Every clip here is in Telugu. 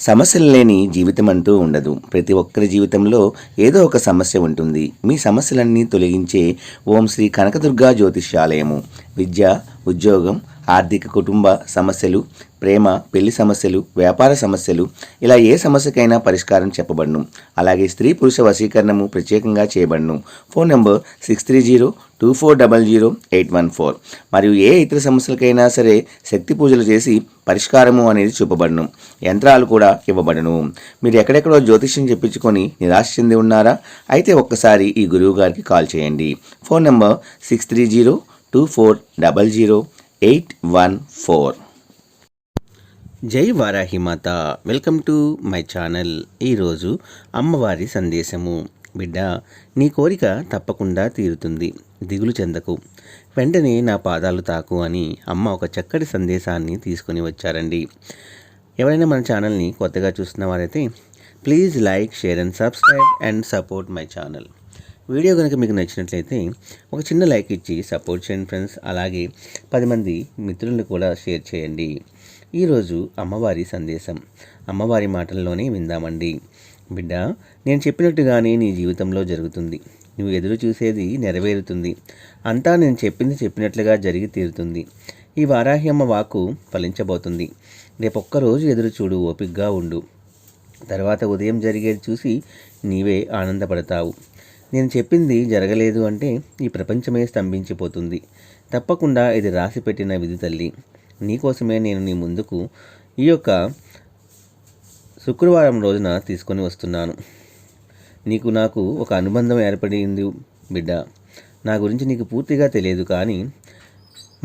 సమస్యలు లేని జీవితం అంటూ ఉండదు. ప్రతి ఒక్కరి జీవితంలో ఏదో ఒక సమస్య ఉంటుంది. మీ సమస్యలన్నీ తొలగించే ఓం శ్రీ కనకదుర్గా జ్యోతిష్యాలయము. విద్య, ఉద్యోగం, ఆర్థిక, కుటుంబ సమస్యలు, ప్రేమ, పెళ్లి సమస్యలు, వ్యాపార సమస్యలు, ఇలా ఏ సమస్యకైనా పరిష్కారం చెప్పబడును. అలాగే స్త్రీ పురుష వశీకరణము ప్రత్యేకంగా చేయబడును. Phone number 6302400814. మరియు ఏ ఇతర సమస్యలకైనా సరే శక్తి పూజలు చేసి పరిష్కారము అనేది చూపబడును. యంత్రాలు కూడా ఇవ్వబడును. మీరు ఎక్కడెక్కడో జ్యోతిష్యం చెప్పించుకొని నిరాశ చెంది ఉన్నారా? అయితే ఒక్కసారి ఈ గురువు గారికి కాల్ చేయండి. Phone number 6302400814. జై Varahi Mata. Welcome to my channel. ఈరోజు అమ్మవారి సందేశము. బిడ్డ, నీ కోరిక తప్పకుండా తీరుతుంది, దిగులు చెందకు, వెంటనే నా పాదాలు తాకు అని అమ్మ ఒక చక్కటి సందేశాన్ని తీసుకొని వచ్చారండి. ఎవరైనా మన ఛానల్ని కొత్తగా చూస్తున్న వారైతే please like, share and subscribe and support my channel. Video కనుక మీకు నచ్చినట్లయితే ఒక చిన్న లైక్ ఇచ్చి సపోర్ట్ చేయండి ఫ్రెండ్స్. అలాగే 10 మంది మిత్రులను కూడా షేర్ చేయండి. ఈరోజు అమ్మవారి సందేశం అమ్మవారి మాటల్లోనే విందామండి. బిడ్డ, నేను చెప్పినట్టుగానే నీ జీవితంలో జరుగుతుంది. నువ్వు ఎదురు చూసేది నెరవేరుతుంది. అంతా నేను చెప్పినట్లుగా జరిగి తీరుతుంది. ఈ వారాహి అమ్మ వాక్కు ఫలించబోతుంది. రేపొక్కరోజు ఎదురు చూడు, ఓపికగా ఉండు. తర్వాత ఉదయం జరిగేది చూసి నీవే ఆనందపడతావు. నేను చెప్పింది జరగలేదు అంటే ఈ ప్రపంచమే స్తంభించిపోతుంది. తప్పకుండా ఇది రాసి పెట్టిన విధి తల్లి. నీకోసమే నేను నీ ముందుకు ఈ యొక్క శుక్రవారం రోజున తీసుకొని వస్తున్నాను. నాకు ఒక అనుబంధం ఏర్పడింది బిడ్డ. నా గురించి నీకు పూర్తిగా తెలియదు, కానీ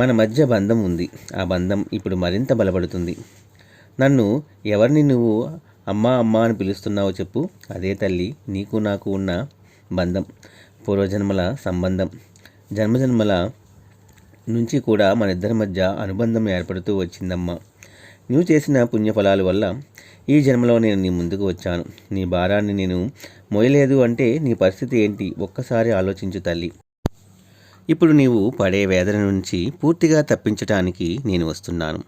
మన మధ్య బంధం ఉంది. ఆ బంధం ఇప్పుడు మరింత బలపడుతుంది. నన్ను ఎవరిని నువ్వు అమ్మా అమ్మా అని పిలుస్తున్నావో చెప్పు. అదే తల్లి నీకు నాకు ఉన్న బంధం, పూర్వజన్మల సంబంధం. జన్మజన్మల నుంచి కూడా మన ఇద్దరి మధ్య అనుబంధం ఏర్పడుతూ వచ్చిందమ్మా. నువ్వు చేసిన పుణ్యఫలాల వల్ల ఈ జన్మలో నేను నీ ముందుకు వచ్చాను. నీ భారాన్ని నేను మోయలేదు అంటే నీ పరిస్థితి ఏంటి ఒక్కసారి ఆలోచించు తల్లి. ఇప్పుడు నీవు పడే వేదన నుంచి పూర్తిగా తప్పించటానికి నేను వస్తున్నాను.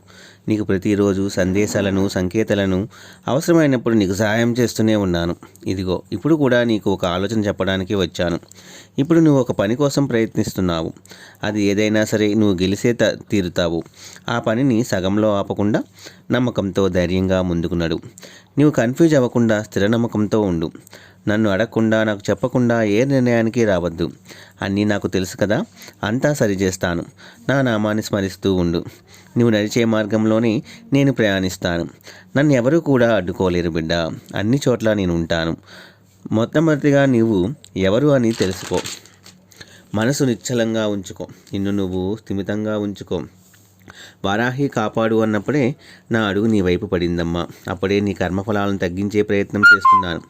నీకు ప్రతిరోజు సందేశాలను, సంకేతాలను అవసరమైనప్పుడు నీకు సహాయం చేస్తూనే ఉన్నాను. ఇదిగో ఇప్పుడు కూడా నీకు ఒక ఆలోచన చెప్పడానికి వచ్చాను. ఇప్పుడు నువ్వు ఒక పని కోసం ప్రయత్నిస్తున్నావు. అది ఏదైనా సరే నువ్వు గెలిసే తీరుతావు. ఆ పనిని సగంలో ఆపకుండా నమ్మకంతో ధైర్యంగా ముందుకు నడు. నువ్వు కన్ఫ్యూజ్ అవ్వకుండా స్థిర నమ్మకంతో ఉండు. నన్ను అడగకుండా, నాకు చెప్పకుండా ఏ నిర్ణయానికి రావద్దు. అన్నీ నాకు తెలుసు కదా, అంతా సరిచేస్తాను. నా నామాన్ని స్మరిస్తూ ఉండు. నువ్వు నడిచే మార్గంలోనే నేను ప్రయాణిస్తాను. నన్ను ఎవరూ కూడా అడ్డుకోలేరు బిడ్డ. అన్ని చోట్ల నేను ఉంటాను. మొట్టమొదటిగా నువ్వు ఎవరు అని తెలుసుకో. మనసు నిశ్చలంగా ఉంచుకో. నిన్ను నువ్వు స్థిమితంగా ఉంచుకో. వారాహి కాపాడు అన్నప్పుడే నా అడుగు నీ వైపు పడిందమ్మా. అప్పుడే నీ కర్మఫలాలను తగ్గించే ప్రయత్నం చేస్తున్నాను.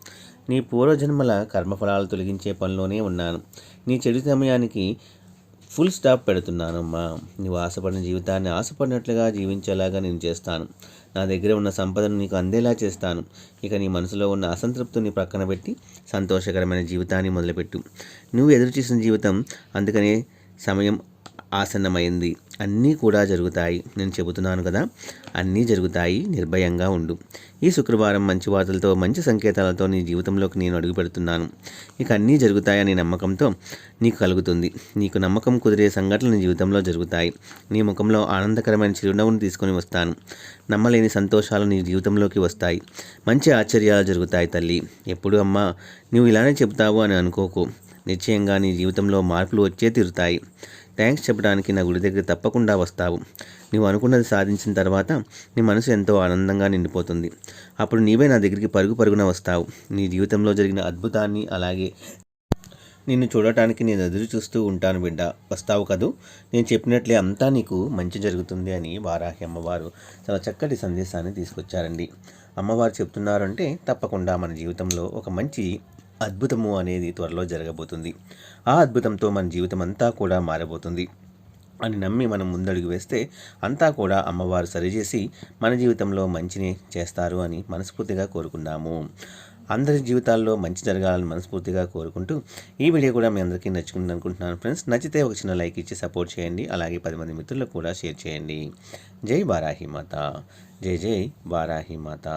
నీ పూర్వజన్మల కర్మఫలాలు తొలగించే పనిలోనే ఉన్నాను. నీ చెడు సమయానికి ఫుల్ స్టాప్ పెడుతున్నానమ్మా. నువ్వు ఆశపడిన జీవితాన్ని ఆశపడినట్లుగా జీవించేలాగా నేను చేస్తాను. నా దగ్గర ఉన్న సంపదను నీకు అందేలా చేస్తాను. ఇక నీ మనసులో ఉన్న అసంతృప్తిని ప్రక్కన పెట్టి సంతోషకరమైన జీవితాన్ని మొదలుపెట్టు. నువ్వు ఎదురు చూసిన జీవితం, అందుకనే సమయం ఆసన్నమైంది. అన్నీ కూడా జరుగుతాయి. నేను చెబుతున్నాను కదా, అన్నీ జరుగుతాయి. నిర్భయంగా ఉండు. ఈ శుక్రవారం మంచి వార్తలతో, మంచి సంకేతాలతో నీ జీవితంలోకి నేను అడుగు పెడుతున్నాను. ఇక అన్నీ జరుగుతాయనే నమ్మకంతో నీకు కలుగుతుంది. నీకు నమ్మకం కుదిరే సంఘటనలు నీ జీవితంలో జరుగుతాయి. నీ ముఖంలో ఆనందకరమైన చిరునవ్వును తీసుకొని వస్తాను. నమ్మలేని సంతోషాలు నీ జీవితంలోకి వస్తాయి. మంచి ఆశ్చర్యాలు జరుగుతాయి తల్లి. ఎప్పుడు అమ్మా నువ్వు ఇలానే చెబుతావు అని అనుకోకు. నిశ్చయంగా నీ జీవితంలో మార్పులు వచ్చే తీరుతాయి. థ్యాంక్స్ చెప్పడానికి నా గుడి దగ్గర తప్పకుండా వస్తావు. నువ్వు అనుకున్నది సాధించిన తర్వాత నీ మనసు ఎంతో ఆనందంగా నిండిపోతుంది. అప్పుడు నీవే నా దగ్గరికి పరుగున వస్తావు. నీ జీవితంలో జరిగిన అద్భుతాన్ని, అలాగే నిన్ను చూడటానికి నేను ఎదురు చూస్తూ ఉంటాను బిడ్డ. వస్తావు కదూ? నేను చెప్పినట్లే అంతా నీకు మంచి జరుగుతుంది అని వారాహి అమ్మవారు చాలా చక్కటి సందేశాన్ని తీసుకొచ్చారండి. అమ్మవారు చెప్తున్నారంటే తప్పకుండా మన జీవితంలో ఒక మంచి అద్భుతము అనేది త్వరలో జరగబోతుంది. ఆ అద్భుతంతో మన జీవితం అంతా కూడా మారబోతుంది అని నమ్మి మనం ముందడుగు వేస్తే అంతా కూడా అమ్మవారు సరిచేసి మన జీవితంలో మంచిని చేస్తారు అని మనస్ఫూర్తిగా కోరుకున్నాము. అందరి జీవితాల్లో మంచి జరగాలని మనస్ఫూర్తిగా కోరుకుంటూ ఈ వీడియో కూడా మీ అందరికీ నచ్చుకుంది అనుకుంటున్నాను ఫ్రెండ్స్. నచ్చితే ఒక చిన్న లైక్ ఇచ్చి సపోర్ట్ చేయండి. అలాగే 10 మంది మిత్రులకు కూడా షేర్ చేయండి. జై వారాహి మాత. జై జై వారాహి మాత.